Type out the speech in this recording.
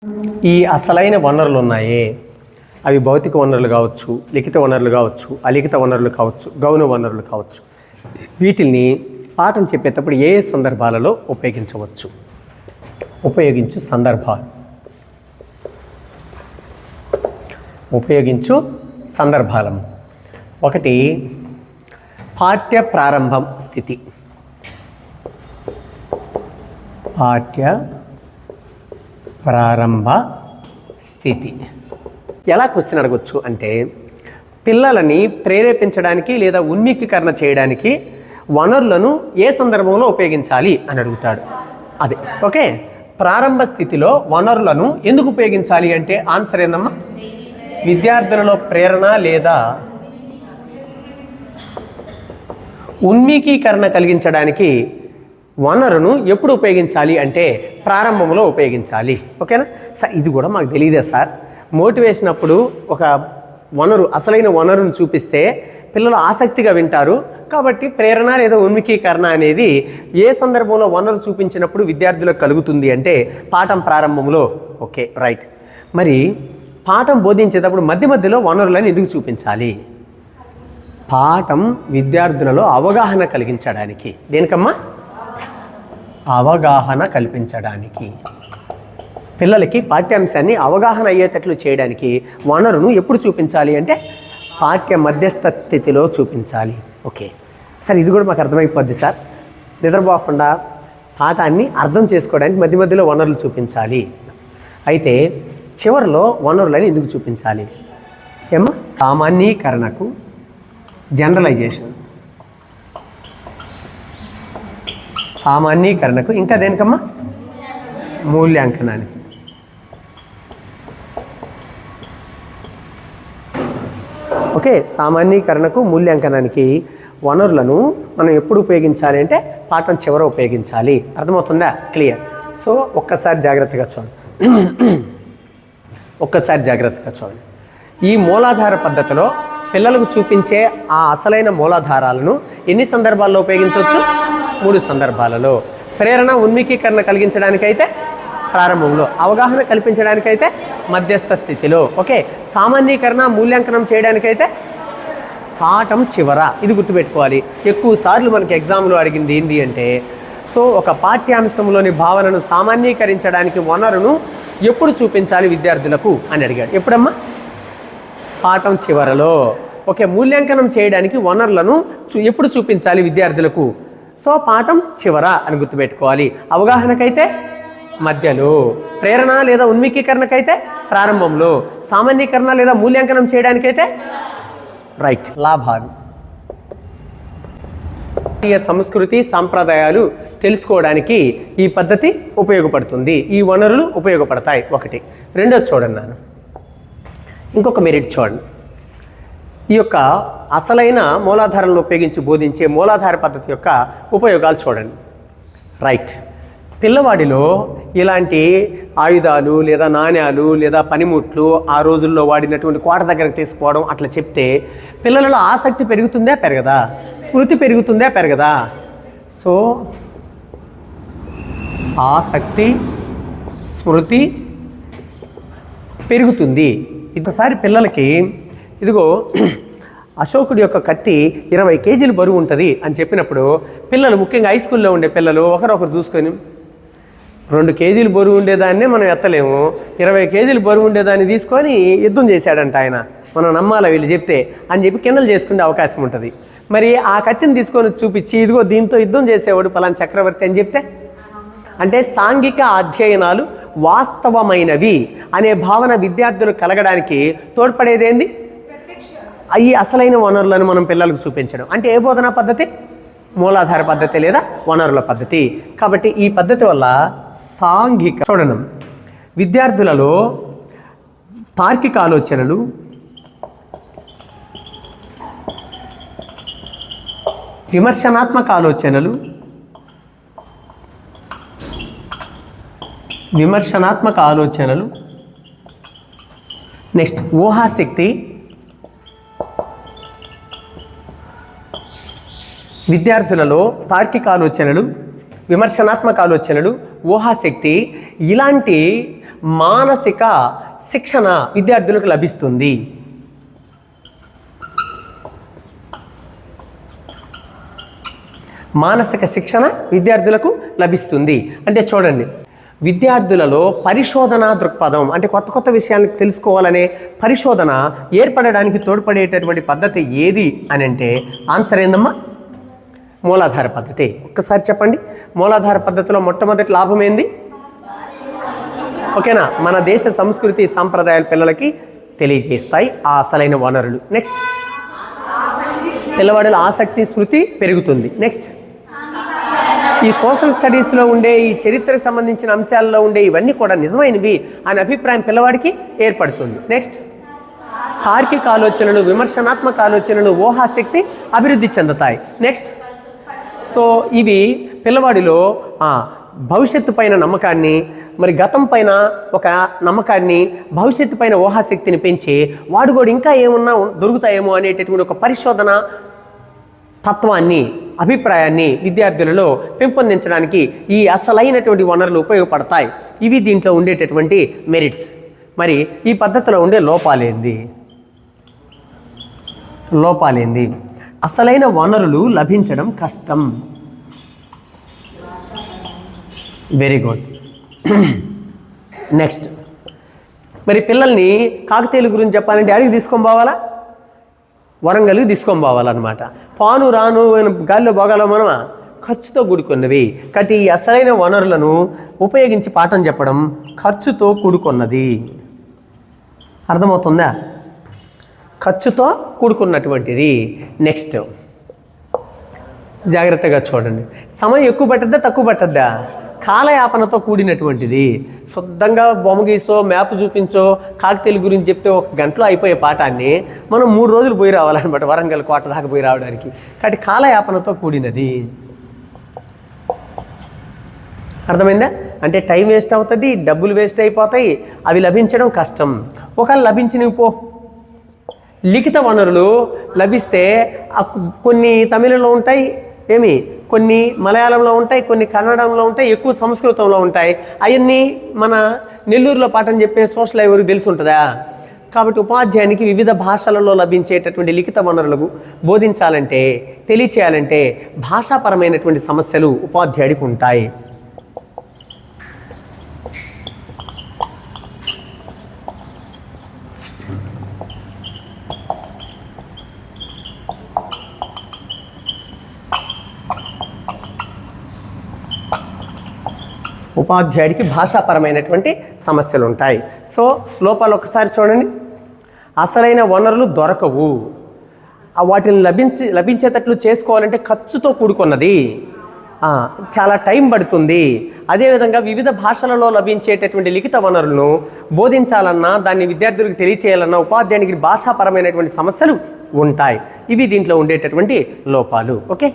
ఈ అసలైన వనరులు ఉన్నాయే, అవి భౌతిక వనరులు కావచ్చు, లిఖిత వనరులు కావచ్చు, అలిఖిత వనరులు కావచ్చు, గౌణ వనరులు కావచ్చు. వీటిని పాఠం చెప్పేటప్పుడు ఏ సందర్భాలలో ఉపయోగించవచ్చు? ఉపయోగించు సందర్భాలు. ఒకటి, పాఠ్య ప్రారంభం స్థితి. పాఠ్య ప్రారంభ స్థితి. ఎలా క్వశ్చన్ అడగొచ్చు అంటే, పిల్లలని ప్రేరేపించడానికి లేదా ఉన్ముఖీకరణ చేయడానికి వనరులను ఏ సందర్భంలో ఉపయోగించాలి అని అడుగుతాడు. అదే ఓకే. ప్రారంభ స్థితిలో వనరులను ఎందుకు ఉపయోగించాలి అంటే ఆన్సర్ ఏందమ్మా? విద్యార్థులలో ప్రేరణ లేదా ఉన్ముఖీకరణ కలిగించడానికి వనరును ఎప్పుడు ఉపయోగించాలి అంటే ప్రారంభంలో ఉపయోగించాలి. ఓకేనా సార్? ఇది కూడా మాకు తెలియదే సార్. మోటివేషన్ అప్పుడు ఒక వనరు, అసలైన వనరును చూపిస్తే పిల్లలు ఆసక్తిగా వింటారు. కాబట్టి ప్రేరణ లేదా ఉన్ముఖీకరణ అనేది ఏ సందర్భంలో వనరు చూపించినప్పుడు విద్యార్థులకు కలుగుతుంది అంటే పాఠం ప్రారంభంలో. Okay right. మరి పాఠం బోధించేటప్పుడు మధ్య మధ్యలో వనరులను ఎందుకు చూపించాలి? పాఠం విద్యార్థులలో అవగాహన కలిగించడానికి. దేనికమ్మా? అవగాహన కల్పించడానికి. పిల్లలకి పాఠ్యాంశాన్ని అవగాహన అయ్యేటట్లు చేయడానికి వనరును ఎప్పుడు చూపించాలి అంటే పాఠ్య మధ్యస్థ స్థితిలో చూపించాలి. ఓకే సార్, ఇది కూడా మాకు అర్థమైపోద్ది సార్. నిద్రపోకుండా పాఠాన్ని అర్థం చేసుకోవడానికి మధ్య మధ్యలో వనరులు చూపించాలి. అయితే చివరిలో వనరులని ఎందుకు చూపించాలి? ఏమో సామాన్యీకరణకు, జనరలైజేషన్, సామాన్యీకరణకు, ఇంకా దేనికమ్మా? మూల్యాంకనానికి. ఓకే, సామాన్యీకరణకు, మూల్యాంకనానికి వనరులను మనం ఎప్పుడు ఉపయోగించాలి అంటే పాఠం చివర ఉపయోగించాలి. అర్థమవుతుందా? క్లియర్. సో ఒక్కసారి జాగ్రత్తగా చూడండి. ఈ మూలాధార పద్ధతిలో పిల్లలకు చూపించే ఆ అసలైన మూలాధారాలను ఎన్ని సందర్భాల్లో ఉపయోగించవచ్చు? 3 సందర్భాలలో. ప్రేరణ, ఉన్ముఖీకరణ కలిగించడానికైతే ప్రారంభంలో, అవగాహన కల్పించడానికైతే మధ్యస్థ స్థితిలో. ఓకే, సామాన్యీకరణ, మూల్యాంకనం చేయడానికైతే పాఠం చివర. ఇది గుర్తుపెట్టుకోవాలి. ఎక్కువ సార్లు మనకి ఎగ్జామ్లో అడిగింది ఏంటి అంటే, సో ఒక పాఠ్యాంశంలోని భావనను సామాన్యీకరించడానికి వనరును ఎప్పుడు చూపించాలి విద్యార్థులకు అని అడిగాడు. ఎప్పుడమ్మా? పాఠం చివరలో. ఓకే, మూల్యాంకనం చేయడానికి వనరులను ఎప్పుడు చూపించాలి విద్యార్థులకు? సో పాఠం చివర అని గుర్తుపెట్టుకోవాలి. అవగాహనకైతే మధ్యలో, ప్రేరణ లేదా ఉన్ముఖీకరణకైతే ప్రారంభంలో, సామాన్యీకరణ లేదా మూల్యాంకనం చేయడానికైతే రైట్. లాభాలు. సంస్కృతి సాంప్రదాయాలు తెలుసుకోవడానికి ఈ పద్ధతి ఉపయోగపడుతుంది. ఈ వనరులు ఉపయోగపడతాయి. ఒకటి. రెండోది చూడండి నాన్న, ఇంకొక మెరిట్ చూడండి. ఈ యొక్క అసలైన మూలాధారాలను ఉపయోగించి బోధించే మూలాధార పద్ధతి యొక్క ఉపయోగాలు చూడండి. రైట్. పిల్లవాడిలో ఇలాంటి ఆయుధాలు లేదా నాణ్యాలు లేదా పనిముట్లు ఆ రోజుల్లో వాడినటువంటి కోట దగ్గరకు తీసుకోవడం అట్లా చెప్తే పిల్లలలో ఆసక్తి పెరుగుతుందా పెరగదా? స్మృతి పెరుగుతుందా పెరగదా? సో ఆసక్తి, స్మృతి పెరుగుతుంది. ఇంకోసారి పిల్లలకి ఇదిగో అశోకుడి యొక్క కత్తి 20 కేజీలు బరువు ఉంటుంది అని చెప్పినప్పుడు పిల్లలు, ముఖ్యంగా హై స్కూల్లో ఉండే పిల్లలు ఒకరొకరు చూసుకొని 2 కేజీలు బరువు ఉండేదాన్నే మనం ఎత్తలేము, 20 కేజీలు బరువు ఉండేదాన్ని తీసుకొని యుద్ధం చేశాడంట ఆయన, మనం నమ్మాలా వీళ్ళు చెప్తే అని చెప్పి కిండలు చేసుకునే అవకాశం ఉంటుంది. మరి ఆ కత్తిని తీసుకొని చూపించి ఇదిగో దీంతో యుద్ధం చేసేవాడు పలానా చక్రవర్తి అని చెప్తే, అంటే సాంఘిక అధ్యయనాలు వాస్తవమైనవి అనే భావన విద్యార్థులు కలగడానికి తోడ్పడేదేంది? ఈ అసలైన వనరులను మనం పిల్లలకు చూపించడం. అంటే ఏ బోధనా పద్ధతి? మూలాధార పద్ధతి లేదా వనరుల పద్ధతి. కాబట్టి ఈ పద్ధతి వల్ల సాంఘిక చూడడం, విద్యార్థులలో తార్కిక ఆలోచనలు, విమర్శనాత్మక ఆలోచనలు, నెక్స్ట్ ఊహాశక్తి, విద్యార్థులలో తార్కిక ఆలోచనలు, విమర్శనాత్మక ఆలోచనలు, ఊహాశక్తి ఇలాంటి మానసిక శిక్షణ విద్యార్థులకు లభిస్తుంది. మానసిక శిక్షణ విద్యార్థులకు లభిస్తుంది అంటే చూడండి, విద్యార్థులలో పరిశోధన దృక్పథం అంటే కొత్త కొత్త విషయాలను తెలుసుకోవాలనే పరిశోధన ఏర్పడడానికి తోడ్పడేటటువంటి పద్ధతి ఏది అని అంటే ఆన్సర్ ఏందమ్మా? మూలాధార పద్ధతి. ఒక్కసారి చెప్పండి, మూలాధార పద్ధతిలో మొట్టమొదటి లాభం ఏంది? ఓకేనా, మన దేశ సంస్కృతి సాంప్రదాయాలు పిల్లలకి తెలియజేస్తాయి ఆ అసలైన వనరులు. నెక్స్ట్, పిల్లవాడిలో ఆసక్తి స్మృతి పెరుగుతుంది. నెక్స్ట్, ఈ సోషల్ స్టడీస్లో ఉండే ఈ చరిత్రకు సంబంధించిన అంశాల్లో ఉండే ఇవన్నీ కూడా నిజమైనవి అనే అభిప్రాయం పిల్లవాడికి ఏర్పడుతుంది. నెక్స్ట్, తార్కిక ఆలోచనలు, విమర్శనాత్మక ఆలోచనలు, ఊహాశక్తి అభివృద్ధి చెందుతాయి. నెక్స్ట్, సో ఇవి పిల్లవాడిలో భవిష్యత్తు పైన నమ్మకాన్ని, మరి గతం పైన ఒక నమ్మకాన్ని, భవిష్యత్తు పైన ఊహాశక్తిని పెంచి వాడు కూడా ఇంకా ఏమన్నా దొరుకుతాయేమో అనేటటువంటి ఒక పరిశోధన తత్వాన్ని, అభిప్రాయాన్ని విద్యార్థులలో పెంపొందించడానికి ఈ అసలైనటువంటి వనరులు ఉపయోగపడతాయి. ఇవి దీంట్లో ఉండేటటువంటి మెరిట్స్. మరి ఈ పద్ధతిలో ఉండే లోపాలేంది? అసలైన వనరులు లభించడం కష్టం. Very good. నెక్స్ట్, మరి పిల్లల్ని కాకతీయుల గురించి చెప్పాలంటే అడిగి తీసుకొని పోవాలా? వరంగల్కి తీసుకొని పోవాలన్నమాట. పాను రాను గాలిలో పోగలం మనమా? ఖర్చుతో కూడుకున్నవి. కాబట్టి ఈ అసలైన వనరులను ఉపయోగించి పాఠం చెప్పడం ఖర్చుతో కూడుకున్నది. అర్థమవుతుందా? ఖర్చుతో కూడుకున్నటువంటిది. నెక్స్ట్, జాగ్రత్తగా చూడండి, సమయం ఎక్కువ పట్టద్దా తక్కువ పట్టద్దా? కాలయాపనతో కూడినటువంటిది. శుద్ధంగా బొమ్మ గీసో, మ్యాప్ చూపించో, కాకతీయుల గురించి చెప్తే 1 గంటలో అయిపోయే పాఠాన్ని మనం 3 రోజులు పోయి రావాలన్నమాట, వరంగల్ కోట దాకా పోయి రావడానికి. కాబట్టి కాలయాపనతో కూడినది. అర్థమైందా? అంటే టైం వేస్ట్ అవుతుంది, డబ్బులు వేస్ట్ అయిపోతాయి, అవి లభించడం కష్టం. ఒకవేళ లభించినవి పో, లిఖిత వనరులు లభిస్తే కొన్ని తమిళంలో ఉంటాయి, కొన్ని మలయాళంలో ఉంటాయి, కొన్ని కన్నడంలో ఉంటాయి, ఎక్కువ సంస్కృతంలో ఉంటాయి. అవన్నీ మన నెల్లూరులో పాఠం చెప్పే సోషల్ ఎవరికి తెలిసి ఉంటుందా? కాబట్టి ఉపాధ్యాయునికి వివిధ భాషలలో లభించేటటువంటి లిఖిత వనరులకు బోధించాలంటే, తెలియచేయాలంటే భాషాపరమైనటువంటి సమస్యలు ఉపాధ్యాయుడికి ఉంటాయి. ఉపాధ్యాయుడికి భాషాపరమైనటువంటి సమస్యలు ఉంటాయి. సో లోపాలు ఒకసారి చూడండి, అసలైన వనరులు దొరకవు, వాటిని లభించేటట్లు చేసుకోవాలంటే ఖర్చుతో కూడుకున్నది, చాలా టైం పడుతుంది. అదేవిధంగా వివిధ భాషలలో లభించేటటువంటి లిఖిత వనరులను బోధించాలన్నా, దాన్ని విద్యార్థులకు తెలియచేయాలన్నా ఉపాధ్యాయునికి భాషాపరమైనటువంటి సమస్యలు ఉంటాయి. ఇవి దీంట్లో ఉండేటటువంటి లోపాలు. ఓకే.